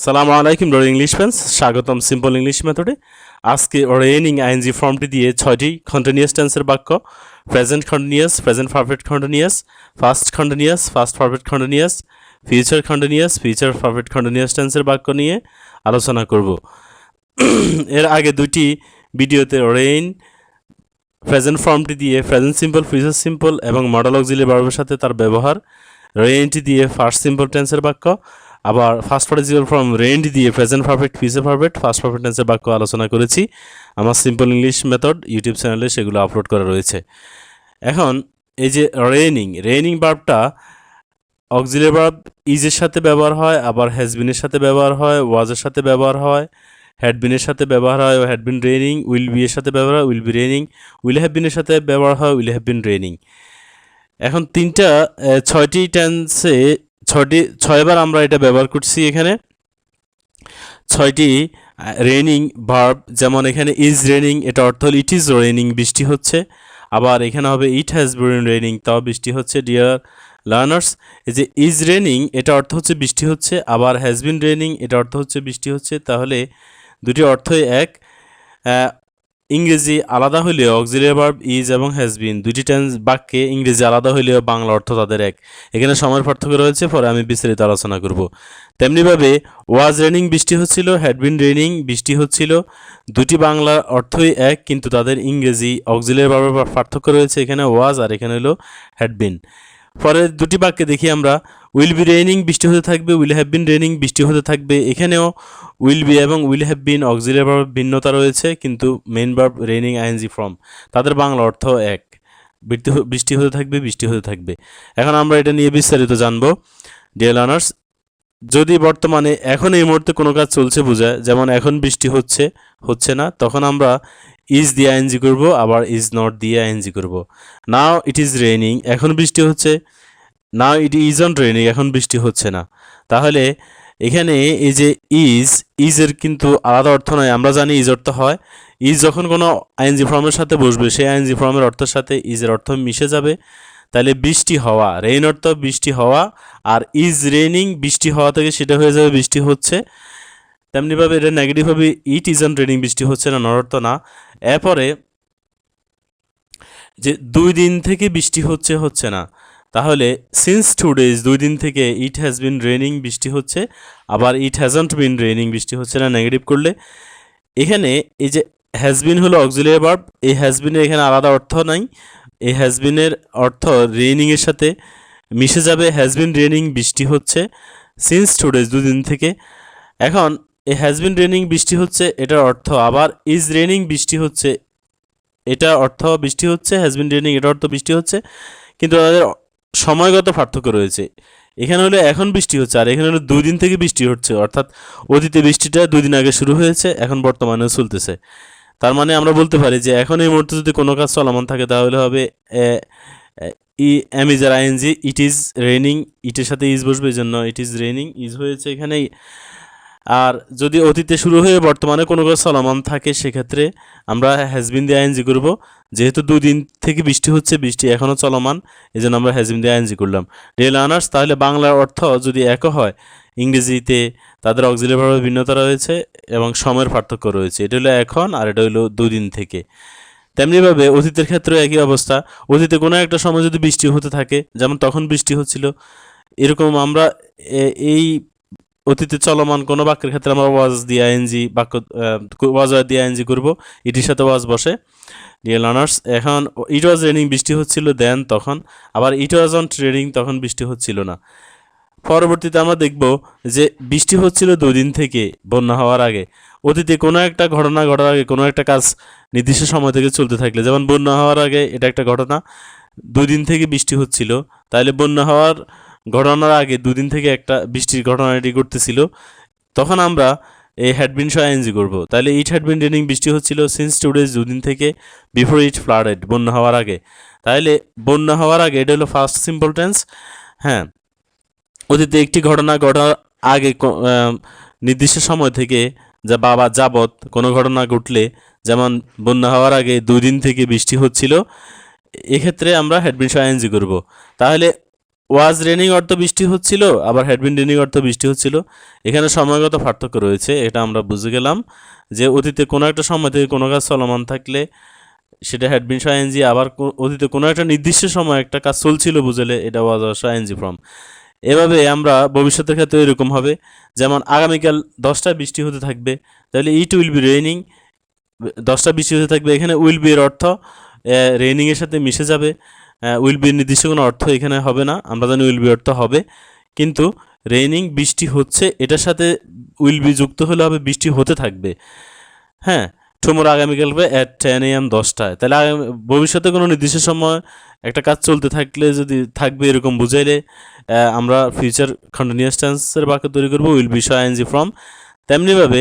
সালামু আলাইকুম ডর ইংলিশ ফ্রেন্ডস, স্বাগতম সিম্পল ইংলিশ মেথডে। আজকে রেইনিং আইএনজি ফর্মটি দিয়ে 6টি কন্টিনিউয়াস টেন্সের বাক্য, present continuous, present perfect continuous, fast continuous, fast perfect continuous, future continuous, future perfect continuous টেন্সের বাক্য নিয়ে আলোচনা করব। এর আগে দুটি ভিডিওতে রেইন প্রেজেন্ট ফর্মটি দিয়ে প্রেজেন্ট সিম্পল, ফিউচার সিম্পল এবং মডেল অক্সিলিয়ারি ভার্বের সাথে তার ব্যবহার, রেইনটি দিয়ে ফার্স্ট সিম্পল টেন্সের বাক্য, আবার ফার্স্ট পার্টিসিপাল ফর্ম রেইনটি দিয়ে present perfect, future perfect, first perfect টেন্সের বাক্য আলোচনা করেছি। আমার সিম্পল ইংলিশ মেথড ইউটিউব চ্যানেলে সেগুলো আপলোড করা রয়েছে। এখন এই যে রেইনিং ভার্বটা অক্সিলিয়ারি ভার্ব ইজের সাথে ব্যবহার হয়, আবার হ্যাজবিনের সাথে ব্যবহার হয়, ওয়াজের সাথে ব্যবহার হয়, হ্যাডবিনের সাথে ব্যবহার হয়, had been raining, will be এর সাথে ব্যবহার হয়, will be raining, will have বিনের সাথে ব্যবহার হয়, উইল হ্যাভ বিন রেইনিং। এখন ছয়টি টেন্সে ছয়বার আমরা এটা ব্যবহার করছি। এখানে ছয়টি রেইনিং ভার্ব, যেমন এখানে ইজ রেইনিং, এটা অর্থ হল ইট ইজ রেইনিং, বৃষ্টি হচ্ছে। আবার এখানে হবে ইট হ্যাজ বিন রেইনিং, তাও বৃষ্টি হচ্ছে। ডিয়ার লার্নার্স, এই যে ইজ রেইনিং এটা অর্থ হচ্ছে বৃষ্টি হচ্ছে, আবার হ্যাজ বিন রেইনিং এটা অর্থ হচ্ছে বৃষ্টি হচ্ছে। তাহলে দুটি অর্থই এক। ইংরেজি আলাদা হইলেও অক্সিলিয়ারি ভার্ব ইজ এবং হ্যাজ বিন দুইটি টেন্স বাক্যে ইংরেজি আলাদা হইলেও বাংলা অর্থ তাদের এক। এখানে সময়ের পার্থক্য রয়েছে, পরে আমি বিস্তারিত আলোচনা করব। তেমনিভাবে ওয়াজ রেইনিং বৃষ্টি হচ্ছিল, হ্যাড বিন রেইনিং বৃষ্টি হচ্ছিল, দুটি বাংলা অর্থই এক, কিন্তু তাদের ইংরেজি অক্সিলিয়ারি ভার্বের পার্থক্য রয়েছে। এখানে ওয়াজ আর এখানে হলো হ্যাড বিন। পরের দুটি বাক্যে দেখি আমরা, উইল বি রেইনিং বৃষ্টি হতে থাকবে, উইল হ্যাভ বিন রেইনিং বৃষ্টি হতে থাকবে। এখানেও উইল বি এবং উইল হ্যাভ বিন অক্সিলিয়ারি ভার্বের ভিন্নতা রয়েছে, কিন্তু main verb raining ING form তাদের বাংলা অর্থ এক। বৃষ্টি হতে থাকবে, বৃষ্টি হতে থাকবে। এখন আমরা এটা নিয়ে বিস্তারিত জানবো। ডিয়ার লার্নার্স, যদি বর্তমানে এখন এই মুহূর্তে কোনো কাজ চলছে বোঝায়, যেমন এখন বৃষ্টি হচ্ছে না, তখন আমরা ইজ দিয়ে আইএনজি করব, আবার ইজ নট দিয়ে আইএনজি করব। নাও ইট ইজ রেইনিং, এখন বৃষ্টি হচ্ছে। নাও ইট ইজন্ট রেইনিং, এখন বৃষ্টি হচ্ছে না। তাহলে এখানে এই যে ইজের কিন্তু আলাদা অর্থ নয়। আমরা জানি ইজ অর্থ হয়, ইজ যখন কোনো আইএনজি ফর্মের সাথে বসবে, সেই আইএনজি ফর্মের অর্থের সাথে ইজের অর্থ মিশে যাবে। তাহলে বৃষ্টি হওয়া, রেইন অর্থ বৃষ্টি হওয়া, আর ইজ রেইনিং বৃষ্টি হওয়া থেকে সেটা হয়ে যাবে বৃষ্টি হচ্ছে। তেমনিভাবে এটা নেগেটিভ হবে, ইট ইজন্ট রেইনিং বৃষ্টি হচ্ছে না, নর অর্থ না। এরপরে যে 2 দিন থেকে বৃষ্টি হচ্ছে না, তাহলে সিন্স 2 days 2 দিন থেকে ইট হ্যাজ বিন রেইনিং বৃষ্টি হচ্ছে, আবার ইট হ্যাজন্ট বিন রেইনিং বৃষ্টি হচ্ছে না নেগেটিভ করলে। এখানে এই যে হ্যাজ বিন হলো অক্সিলিয়ারি ভার্ব, এই হ্যাজ বিনের এখানে আলাদা অর্থ নাই। এই হ্যাজ বিনের অর্থ রেইনিংয়ের সাথে মিশে যাবে, হ্যাজ বিন রেইনিং বৃষ্টি হচ্ছে সিন্স 2 days 2 দিন থেকে। এখন এই হ্যাজ বিন রেইনিং বৃষ্টি হচ্ছে এটার অর্থ, আবার ইজ রেইনিং বৃষ্টি হচ্ছে এটা অর্থ বৃষ্টি হচ্ছে, হ্যাজ বিন রেইনিং এটা অর্থ বৃষ্টি হচ্ছে, কিন্তু তাদের সময়গত পার্থক্য রয়েছে। এখানে হলো এখন বৃষ্টি হচ্ছে, আর এখানে হলো 2 দিন থেকে বৃষ্টি হচ্ছে, অর্থাৎ অতীতে বৃষ্টিটা 2 দিন আগে শুরু হয়েছে, এখন বর্তমানেও চলতেছে। তার মানে আমরা বলতে পারি যে এখন এই মুহূর্তে যদি কোনো কাজ চলমান থাকে, তাহলে হবে am is are ING, it is raining, ইটের সাথে ইজ বসবে, এই জন্য ইট ইজ রেইনিং ইজ হয়েছে এখানে। আর যদি অতীতে শুরু হয়ে বর্তমানে কোনো কাজ চলমান থাকে, সেক্ষেত্রে আমরা হ্যাজবিন দিয়ে আইএনজি করব। যেহেতু 2 দিন থেকে বৃষ্টি হচ্ছে, বৃষ্টি এখনও চলমান, এই জন্য আমরা হ্যাজবিন দিয়ে আইএনজি করলাম। ডিয়ার লার্নার্স, তাহলে বাংলার অর্থ যদি একও হয়, ইংরেজিতে তাদের অক্সিলিয়ারি ভার্বের ভিন্নতা রয়েছে এবং সময়ের পার্থক্য রয়েছে। এটা হলো এখন, আর এটা হলো 2 দিন থেকে। তেমনিভাবে অতীতের ক্ষেত্রেও একই অবস্থা। অতীতে কোনো একটা সময় যদি বৃষ্টি হতে থাকে, যেমন তখন বৃষ্টি হচ্ছিল, এরকম আমরা এই অতীতে চলমান কোনো বাক্যের ক্ষেত্রে আমরা ওয়াজ দিয়ে আইএনজি ওয়াজ দিয়ে আইএনজি করব, ইটির সাথে ওয়াজ বসে। ডিয়ার লার্নার্স, এখন ইট ওয়াজ রেইনিং বৃষ্টি হচ্ছিল দেন তখন, আবার ইট ওয়াজন্ট রেইনিং তখন বৃষ্টি হচ্ছিল না। পরবর্তীতে আমরা দেখব যে বৃষ্টি হচ্ছিল 2 দিন থেকে বন্যা হওয়ার আগে। অতীতে কোনো একটা ঘটনা ঘটার আগে, কোনো একটা কাজ নির্দিষ্ট সময় থেকে চলতে থাকলে, যেমন বন্যা হওয়ার আগে এটা একটা ঘটনা, 2 দিন থেকে বৃষ্টি হচ্ছিল, তাহলে বন্যা হওয়ার ঘটনার আগে 2 দিন থেকে একটা বৃষ্টির ঘটনাটি ঘটতেছিল, তখন আমরা এই হ্যাডবিন সহ আইএনজি করব। তাহলে ইট হ্যাড বিন রেইনিং বৃষ্টি হচ্ছিল সিন্স 2 days 2 দিন থেকে, বিফোর ইট ফ্লাডেড বন্যা হওয়ার আগে। তাহলে বন্যা হওয়ার আগে এটা হলো ফার্স্ট সিম্পল টেন্স। হ্যাঁ, অতীতে একটি ঘটনা ঘটার আগে নির্দিষ্ট সময় থেকে যা যাবৎ কোনো ঘটনা ঘটলে, যেমন বন্যা হওয়ার আগে 2 দিন থেকে বৃষ্টি হচ্ছিল, এক্ষেত্রে আমরা হ্যাডবিন সহ আইএনজি করব। তাহলে ওয়াজ রেনিং অর্থ বৃষ্টি হচ্ছিল, আবার হ্যাড বিন রেনিং অর্থ বৃষ্টি হচ্ছিল। এখানে সময়গত পার্থক্য রয়েছে, এটা আমরা বুঝে গেলাম যে অতীতে কোনো একটা সময় থেকে কোনো কাজ চলমান থাকলে সেটা হ্যাড বিন সহ আইএনজি, আবার অতীতে কোনো একটা নির্দিষ্ট সময় একটা কাজ চলছিল বুঝলে এটা ওয়াজ সহ আইএনজি ফর্ম। এভাবে আমরা ভবিষ্যতের ক্ষেত্রে এরকম হবে, যেমন আগামীকাল 10টায় বৃষ্টি হতে থাকবে, তাহলে ইট উইল বি রেইনিং, 10টায় বৃষ্টি হতে থাকবে, এখানে উইল বি এর অর্থ রেইনিংয়ের সাথে মিশে যাবে। উইল বি নির্দিষ্ট কোনো অর্থ এখানে হবে না, আমরা জানি উইল বি অর্থ হবে, কিন্তু রেইনিং বৃষ্টি হচ্ছে এটার সাথে উইল বি যুক্ত হলে হবে বৃষ্টি হতে থাকবে। হ্যাঁ, টুমোর আগামীকাল অ্যাট 10 AM 10টায়, তাহলে ভবিষ্যতে কোনো নির্দিষ্ট সময় একটা কাজ চলতে থাকলে যদি থাকবে এরকম বুঝাইলে আমরা ফিউচার কন্টিনিউয়াস টেন্সের বাক্য তৈরি করবো উইল বি সহ আইএনজি ফর্ম। তেমনিভাবে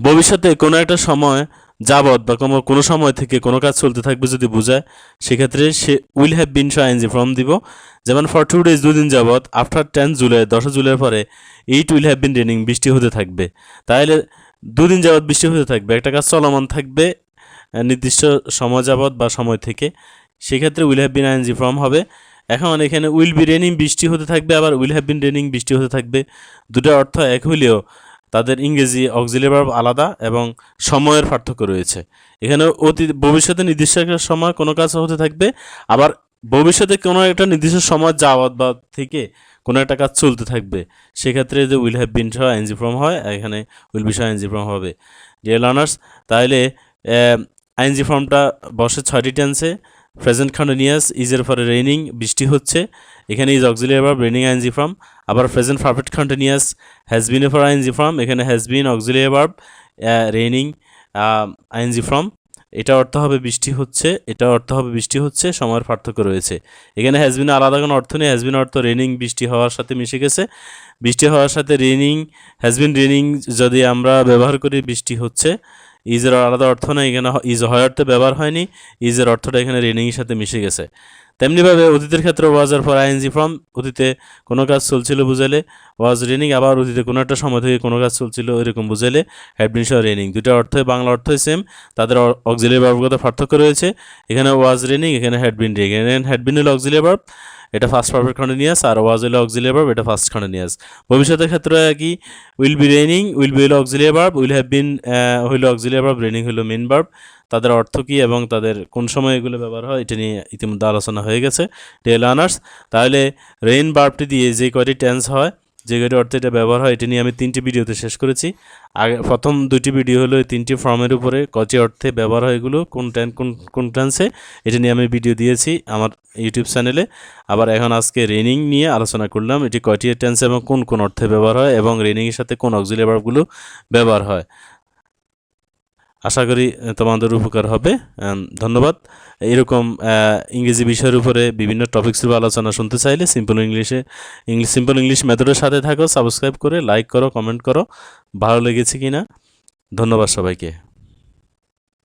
ভবিষ্যতে কোনো একটা সময় যাবৎ বা কোনো সময় থেকে কোনো কাজ চলতে থাকবে যদি বোঝায়, সেক্ষেত্রে সে উইল হ্যাভ বিন সহ আইএনজি ফর্ম দিব। যেমন ফর 2 days 2 দিন যাবৎ, আফটার 10 জুলাই 10 জুলাইয়ের পরে it will have been raining বৃষ্টি হতে থাকবে। তাহলে 2 দিন যাবৎ বৃষ্টি হতে থাকবে, একটা কাজ চলমান থাকবে নির্দিষ্ট সময় যাবৎ বা সময় থেকে, সেক্ষেত্রে will have been ING form হবে। এখন এখানে উইল বি রেনিং বৃষ্টি হতে থাকবে, আবার উইল হ্যাভ বিন রেনিং বৃষ্টি হতে থাকবে, দুটো অর্থ এক হইলেও তাদের ইংরেজি অক্সিলিয়ারি ভার্ব আলাদা এবং সময়ের পার্থক্য রয়েছে। এখানে ভবিষ্যতে নির্দিষ্ট একটা সময় কোনো কাজ হতে থাকবে, আবার ভবিষ্যতে কোনো একটা নির্দিষ্ট সময় যাওয়াত বা থেকে কোনো একটা কাজ চলতে থাকবে, সেক্ষেত্রে যে উইল হ্যাভ বিন সহ আইএনজি ফর্ম হয়, এখানে উইল বি সহ আইএনজি ফর্ম হবে। ডিয়ার লার্নার্স, তাহলে আইএনজি ফর্মটা বসে 6টি টেন্সে। প্রেজেন্ট কন্টিনিউয়াস, ইজের পরে রেইনিং বৃষ্টি হচ্ছে, এখানে is auxiliary verb raining ING form. আবার present perfect continuous, has been এর পর আইএনজি ফর্ম, এখানে has been auxiliary verb raining ING form. এটা অর্থ হবে বৃষ্টি হচ্ছে, এটা অর্থ হবে বৃষ্টি হচ্ছে, সময়ের পার্থক্য রয়েছে। এখানে হ্যাজ বিন আলাদা কোনো অর্থ নেই, হ্যাজ বিন অর্থ রেইনিং বৃষ্টি হওয়ার সাথে মিশে গেছে, বৃষ্টি হওয়ার সাথে রেইনিং, হ্যাজ বিন রেইনিং যদি আমরা ব্যবহার করি বৃষ্টি হচ্ছে, ইজের আলাদা অর্থ নেই, এখানে ইজ হয় অর্থে ব্যবহার হয়নি, ইজের অর্থটা এখানে রেইনিংয়ের সাথে মিশে গেছে। তেমনিভাবে অতীতের ক্ষেত্রে ওয়াজের পর আইএনজি ফর্ম, অতীতে কোনো কাজ চলছিল বুঝালে ওয়াজ রেনিং, আবার অতীতে কোনো একটা সময় থেকে কোনো কাজ চলছিল এরকম বুঝালে হ্যাড বিন সহ রেনিং। দুটো অর্থই বাংলা অর্থই সেম, তাদের অক্সিলিয়ারি ভার্বগত পার্থক্য রয়েছে। এখানে ওয়াজ রেনিং, এখানে হ্যাড বিন রেনিং। এখানে হ্যাড বিন হলো অক্সিলিয়ারি ভার্ব, এটা ফার্স্ট পারফেক্ট কন্টিনিউয়াস, আর ওয়াজ হলো অক্সিলিয়ারি ভার্ব, এটা ফার্স্ট কন্টিনিউয়াস। ভবিষ্যতের ক্ষেত্রে একই, will be raining, will be হলো auxiliary verb, will have been হলো অক্সিলিয়ারি ভার্ব, রেনিং হলো মেইন ভার্ব। তাদের অর্থ কী এবং তাদের কোন সময় এগুলো ব্যবহার হয় এটা নিয়ে ইতিমধ্যে আলোচনা হয়ে গেছে ডিয়ার লার্নার্স। তাহলে রেইন ভার্বটি দিয়ে যে কয়টি টেন্স হয়, যে কয়টি অর্থে এটা ব্যবহার হয়, এটা নিয়ে আমি 3টি ভিডিওতে শেষ করেছি। আগে প্রথম 2টি ভিডিও হলো এই 3টি ফর্মের উপরে, কয়টি অর্থে ব্যবহার হয় এগুলো, কোন টেন্সে, এটা নিয়ে আমি ভিডিও দিয়েছি আমার ইউটিউব চ্যানেলে। আবার এখন আজকে রেনিং নিয়ে আলোচনা করলাম, এটি কয়টি টেন্স এবং কোন কোন অর্থে ব্যবহার হয় এবং রেনিংয়ের সাথে কোন অক্সিলিয়ারি ভার্বগুলো ব্যবহার হয়। আশা করি তোমাদের উপকার হবে। ধন্যবাদ। এরকম ইংরেজি বিষয়ের উপরে বিভিন্ন টপিক্সের আলোচনা শুনতে চাইলে সিম্পল ইংলিশ মেথডের সাথে থাকো, সাবস্ক্রাইব করে লাইক করো, কমেন্ট করো ভালো লেগেছে কিনা। ধন্যবাদ সবাইকে।